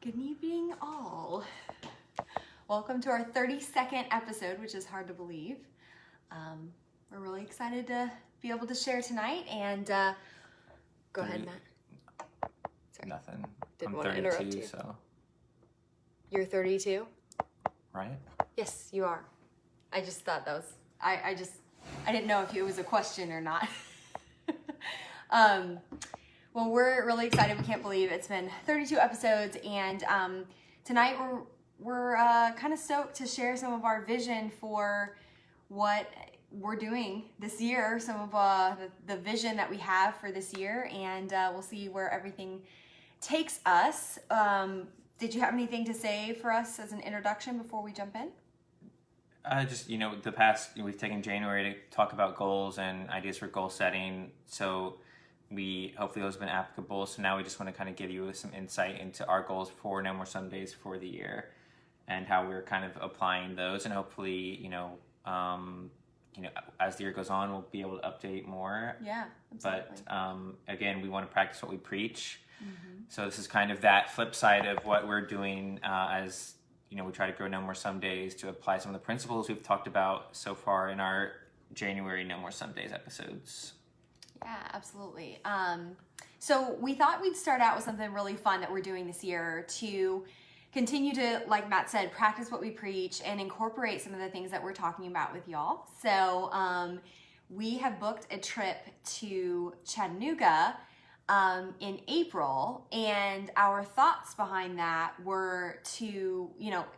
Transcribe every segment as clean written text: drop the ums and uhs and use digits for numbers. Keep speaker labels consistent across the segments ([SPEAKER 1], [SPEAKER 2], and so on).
[SPEAKER 1] Good evening, all. Welcome to our 32nd episode, which is hard to believe. We're really excited to be able to share tonight. And go ahead, Matt.
[SPEAKER 2] Sorry. Nothing.
[SPEAKER 1] Didn't
[SPEAKER 2] I'm
[SPEAKER 1] want to
[SPEAKER 2] 32,
[SPEAKER 1] interrupt you.
[SPEAKER 2] so.
[SPEAKER 1] You're 32?
[SPEAKER 2] Right?
[SPEAKER 1] Yes, you are. I just thought that was. I didn't know if it was a question or not. Well, we're really excited. We can't believe it's been 32 episodes, and tonight we're kind of stoked to share some of our vision for what we're doing this year, some of the vision that we have for this year, and we'll see where everything takes us. Did you have anything to say for us as an introduction before we jump in?
[SPEAKER 2] Just, we've taken January to talk about goals and ideas for goal setting, so hopefully those have been applicable. So now we just want to kind of give you some insight into our goals for No More Sundays for the year and how we're kind of applying those, and hopefully, as the year goes on, we'll be able to update more.
[SPEAKER 1] Yeah, absolutely.
[SPEAKER 2] But again, we want to practice what we preach. Mm-hmm. So this is kind of that flip side of what we're doing as we try to grow No More Sundays to apply some of the principles we've talked about so far in our January No More Sundays episodes.
[SPEAKER 1] Yeah, absolutely. So we thought we'd start out with something really fun that we're doing this year to continue to, like Matt said, practice what we preach and incorporate some of the things that we're talking about with y'all. So we have booked a trip to Chattanooga in April, and our thoughts behind that were to,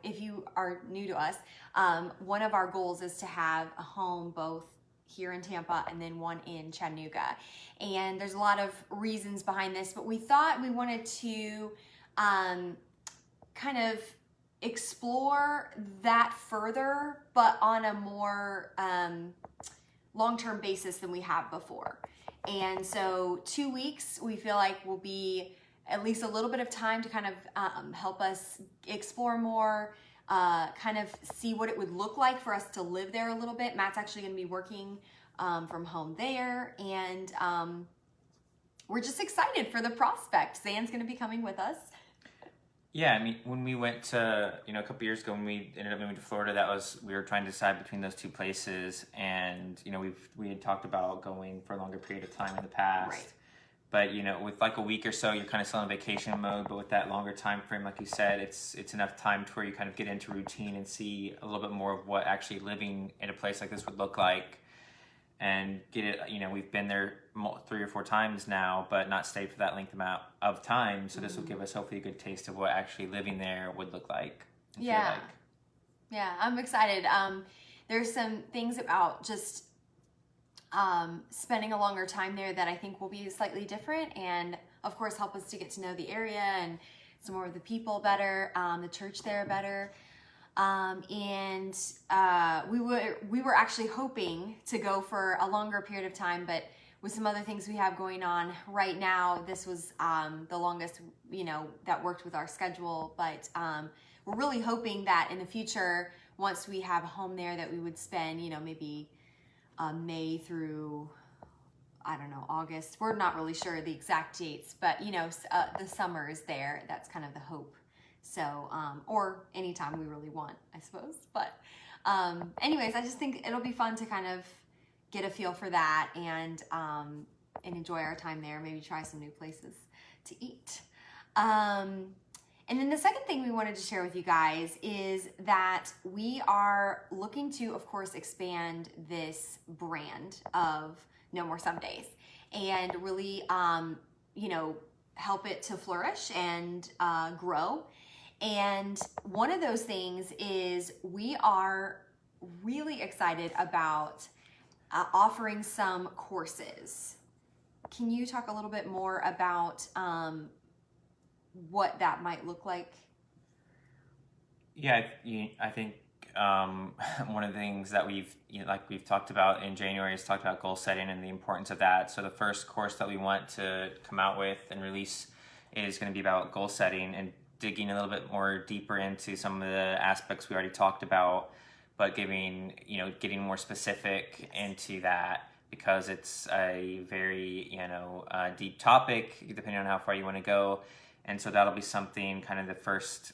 [SPEAKER 1] if you are new to us, one of our goals is to have a home both here in Tampa and then one in Chattanooga. And there's a lot of reasons behind this, but we thought we wanted to kind of explore that further, but on a more long-term basis than we have before. And so 2 weeks, we feel like will be at least a little bit of time to kind of help us explore more, kind of see what it would look like for us to live there a little bit. Matt's actually going to be working from home there, and we're just excited for the prospect. Zan's going to be coming with us.
[SPEAKER 2] Yeah, I mean, when we went to, a couple years ago when we ended up moving to Florida, we were trying to decide between those two places, and, we had talked about going for a longer period of time in the past.
[SPEAKER 1] Right.
[SPEAKER 2] But, with like a week or so, you're kind of still in vacation mode, but with that longer time frame, like you said, it's enough time to where you kind of get into routine and see a little bit more of what actually living in a place like this would look like. And get it, we've been there 3 or 4 times now, but not stayed for that length amount of time. So this will give us hopefully a good taste of what actually living there would look like. And
[SPEAKER 1] yeah.
[SPEAKER 2] feel like.
[SPEAKER 1] Yeah, I'm excited. There's some things about just spending a longer time there that I think will be slightly different, and of course help us to get to know the area and some more of the people better, the church there better. And we were actually hoping to go for a longer period of time, but with some other things we have going on right now, this was the longest, that worked with our schedule. But we're really hoping that in the future, once we have a home there, that we would spend, maybe May through, I don't know, August. We're not really sure the exact dates, but the summer is there. That's kind of the hope. So, or anytime we really want, I suppose. But anyways, I just think it'll be fun to kind of get a feel for that and enjoy our time there. Maybe try some new places to eat. And then the second thing we wanted to share with you guys is that we are looking to, of course, expand this brand of No More Sundays and really, help it to flourish and grow. And one of those things is we are really excited about offering some courses. Can you talk a little bit more about what that might look like?
[SPEAKER 2] Yeah, I think one of the things that we've talked about in January is talked about goal setting and the importance of that. So the first course that we want to come out with and release is going to be about goal setting and digging a little bit more deeper into some of the aspects we already talked about, but getting more specific into that, because it's a very deep topic depending on how far you want to go. And so that'll be something, kind of the first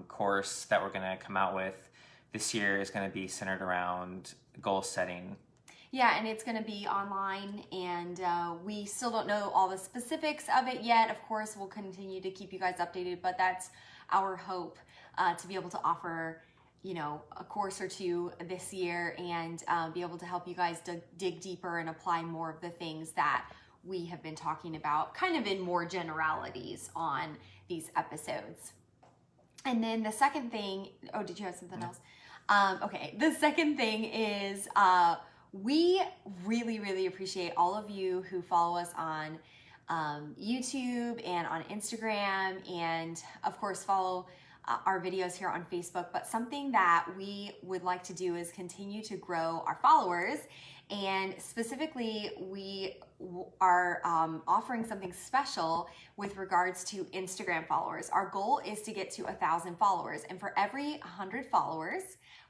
[SPEAKER 2] course that we're going to come out with this year is going to be centered around goal setting.
[SPEAKER 1] Yeah, and it's going to be online, and we still don't know all the specifics of it yet. Of course, we'll continue to keep you guys updated, but that's our hope, to be able to offer, you know, a course or two this year, and be able to help you guys dig deeper and apply more of the things that we have been talking about, kind of in more generalities on these episodes. And then the second thing, oh, did you have something else? Okay, the second thing is we really, really appreciate all of you who follow us on YouTube and on Instagram, and of course follow our videos here on Facebook. But something that we would like to do is continue to grow our followers, and specifically we are offering something special with regards to Instagram followers. Our goal is to get to 1,000 followers, and for every 100 followers,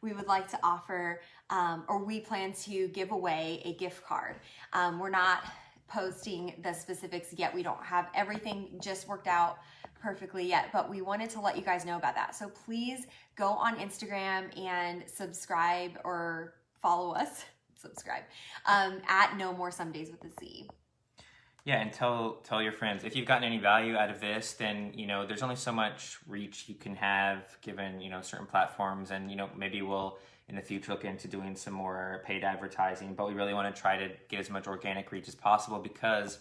[SPEAKER 1] we would like to offer, or we plan to give away a gift card. We're not posting the specifics yet. We don't have everything just worked out perfectly yet, but we wanted to let you guys know about that. So please go on Instagram and subscribe, or follow us, subscribe, at No More Some Days with a Z.
[SPEAKER 2] Yeah, and tell your friends. If you've gotten any value out of this, then, you know, there's only so much reach you can have given, you know, certain platforms. And, you know, maybe we'll in the future look into doing some more paid advertising, but we really want to try to get as much organic reach as possible, because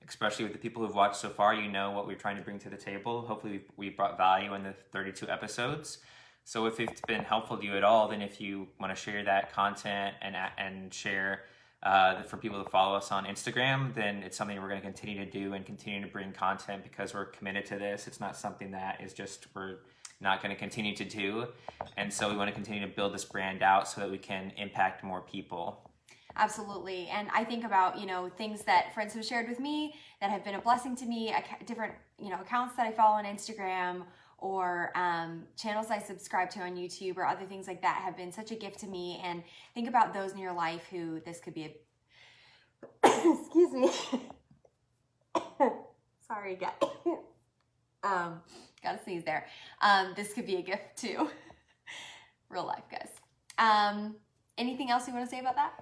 [SPEAKER 2] especially with the people who've watched so far, you know what we're trying to bring to the table. Hopefully we brought value in the 32 episodes. So if it's been helpful to you at all, then if you want to share that content and share for people to follow us on Instagram, then it's something we're going to continue to do and continue to bring content, because we're committed to this. It's not something that is just we're not going to continue to do. And so we want to continue to build this brand out so that we can impact more people.
[SPEAKER 1] Absolutely. And I think about, you know, things that friends have shared with me that have been a blessing to me, different, you know, accounts that I follow on Instagram, or channels I subscribe to on YouTube, or other things like that have been such a gift to me. And think about those in your life who this could be a excuse me. Sorry, guys. Gotta sneeze there. This could be a gift too. Real life, guys. Anything else you want to say about that?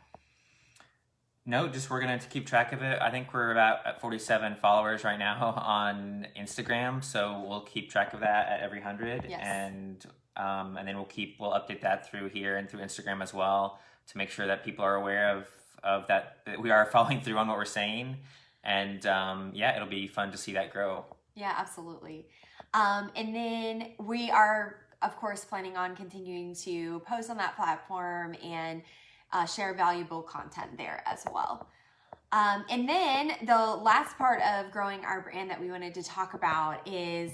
[SPEAKER 2] No, just we're going to keep track of it. I think we're about at 47 followers right now on Instagram, so we'll keep track of that at every 100.
[SPEAKER 1] Yes.
[SPEAKER 2] And then we'll update that through here and through Instagram as well, to make sure that people are aware of that we are following through on what we're saying. And yeah, it'll be fun to see that grow.
[SPEAKER 1] Yeah, absolutely. And then we are, of course, planning on continuing to post on that platform and share valuable content there as well. And then the last part of growing our brand that we wanted to talk about is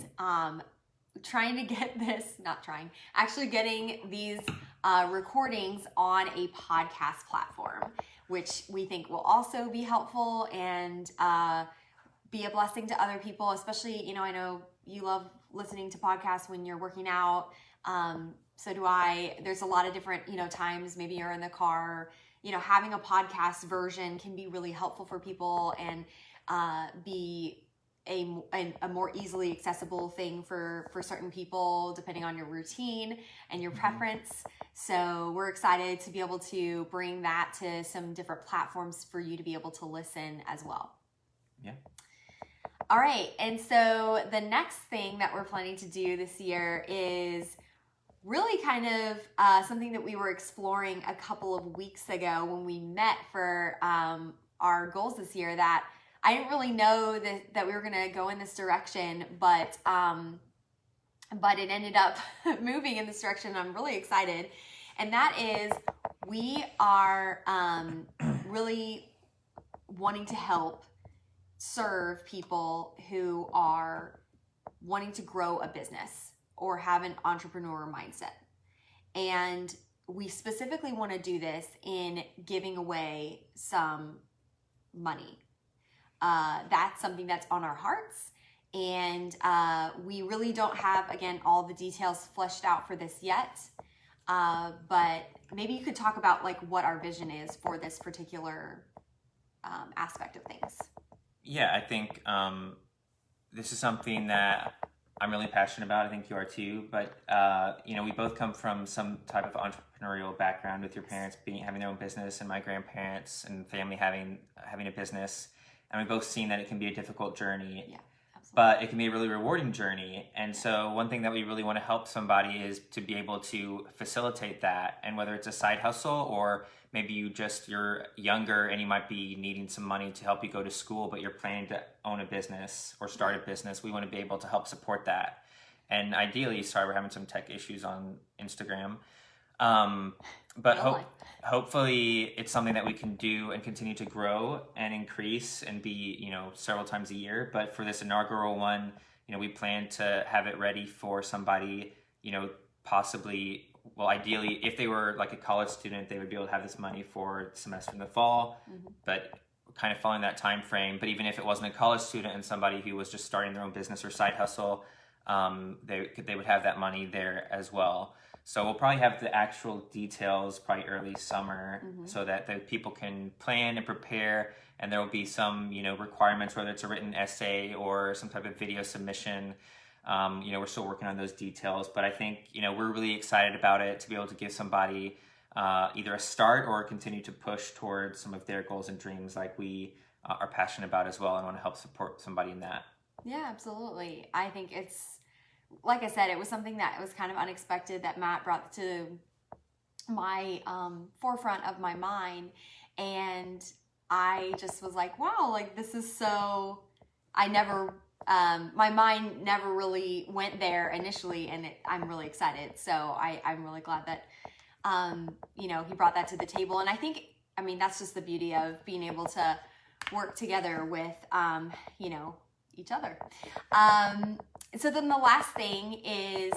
[SPEAKER 1] trying to get this, actually getting these recordings on a podcast platform, which we think will also be helpful and be a blessing to other people, especially, you know, I know you love listening to podcasts when you're working out. So do I. There's a lot of different, you know, times, maybe you're in the car, you know, having a podcast version can be really helpful for people and be a more easily accessible thing for certain people, depending on your routine and your preference. So we're excited to be able to bring that to some different platforms for you to be able to listen as well.
[SPEAKER 2] Yeah.
[SPEAKER 1] All right. And so the next thing that we're planning to do this year is really kind of something that we were exploring a couple of weeks ago when we met for our goals this year, that I didn't really know that we were going to go in this direction, but it ended up moving in this direction. I'm really excited. And that is, we are really wanting to help serve people who are wanting to grow a business or have an entrepreneur mindset. And we specifically want to do this in giving away some money. That's something that's on our hearts. And we really don't have, again, all the details fleshed out for this yet. But maybe you could talk about like what our vision is for this particular aspect of things.
[SPEAKER 2] Yeah, I think this is something that I'm really passionate about. I think you are too. But we both come from some type of entrepreneurial background with your parents having their own business, and my grandparents and family having a business, and we've both seen that it can be a difficult journey.
[SPEAKER 1] Yeah, absolutely.
[SPEAKER 2] But it can be a really rewarding journey. And so one thing that we really want to help somebody is to be able to facilitate that. And whether it's a side hustle, or maybe you're younger and you might be needing some money to help you go to school, but you're planning to own a business or start a business, we want to be able to help support that. And ideally, sorry, we're having some tech issues on Instagram. But hopefully it's something that we can do and continue to grow and increase and be, several times a year. But for this inaugural one, we plan to have it ready for somebody, possibly, well, ideally, if they were like a college student, they would be able to have this money for the semester in the fall, but kind of following that time frame. But even if it wasn't a college student and somebody who was just starting their own business or side hustle, they would have that money there as well. So we'll probably have the actual details probably early summer, so that the people can plan and prepare, and there will be some, requirements, whether it's a written essay or some type of video submission. We're still working on those details, but I think, we're really excited about it to be able to give somebody either a start or continue to push towards some of their goals and dreams like we are passionate about as well, and want to help support somebody in that.
[SPEAKER 1] Yeah, absolutely. I think it's, like I said, it was something that was kind of unexpected that Matt brought to my forefront of my mind. And I just was like, wow, like this is so, my mind never really went there initially, and I'm really excited. So I'm really glad that, he brought that to the table. And I think, that's just the beauty of being able to work together with, each other. So then the last thing is,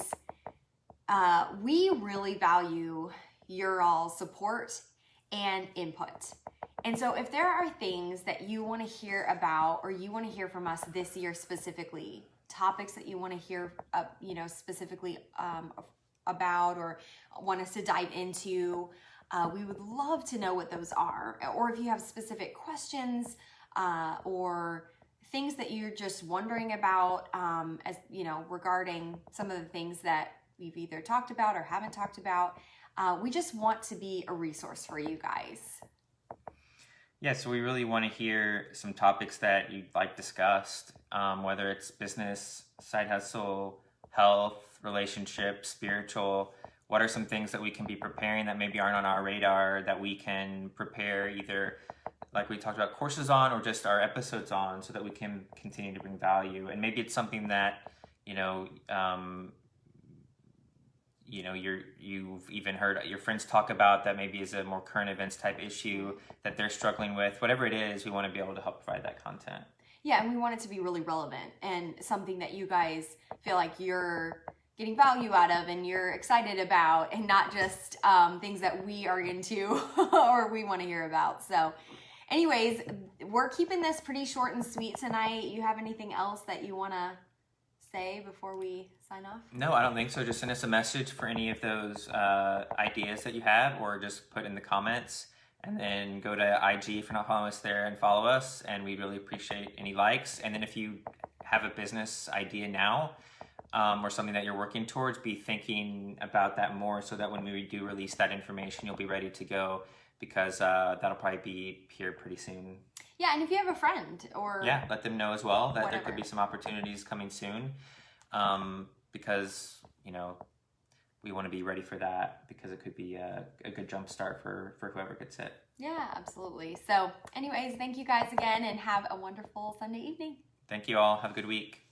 [SPEAKER 1] we really value your all's support and input. And so if there are things that you want to hear about, or you want to hear from us this year specifically, topics that you want to hear, specifically about, or want us to dive into, we would love to know what those are. Or if you have specific questions, or things that you're just wondering about, regarding some of the things that we've either talked about or haven't talked about. We just want to be a resource for you guys.
[SPEAKER 2] Yeah, so we really want to hear some topics that you'd like discussed, whether it's business, side hustle, health, relationships, spiritual. What are some things that we can be preparing that maybe aren't on our radar, that we can prepare either like we talked about courses on, or just our episodes on, so that we can continue to bring value. And maybe it's something that, you've even heard your friends talk about, that maybe is a more current events type issue that they're struggling with. Whatever it is, we want to be able to help provide that content.
[SPEAKER 1] Yeah, and we want it to be really relevant and something that you guys feel like you're getting value out of and you're excited about, and not just things that we are into or we want to hear about. So anyways, we're keeping this pretty short and sweet tonight. You have anything else that you want to say before we sign off?
[SPEAKER 2] No, I don't think so. Just send us a message for any of those ideas that you have, or just put in the comments, and then go to IG if you're not following us there and follow us. And we really appreciate any likes. And then if you have a business idea now, or something that you're working towards, be thinking about that more, so that when we do release that information, you'll be ready to go, because that'll probably be here pretty soon.
[SPEAKER 1] Yeah, and if you have a friend, or
[SPEAKER 2] let them know as well that
[SPEAKER 1] whatever.
[SPEAKER 2] There could be some opportunities coming soon, because we want to be ready for that, because it could be a good jump start for whoever gets it.
[SPEAKER 1] Yeah, absolutely. So anyways, thank you guys again, and have a wonderful Sunday evening.
[SPEAKER 2] Thank you all. Have a good week.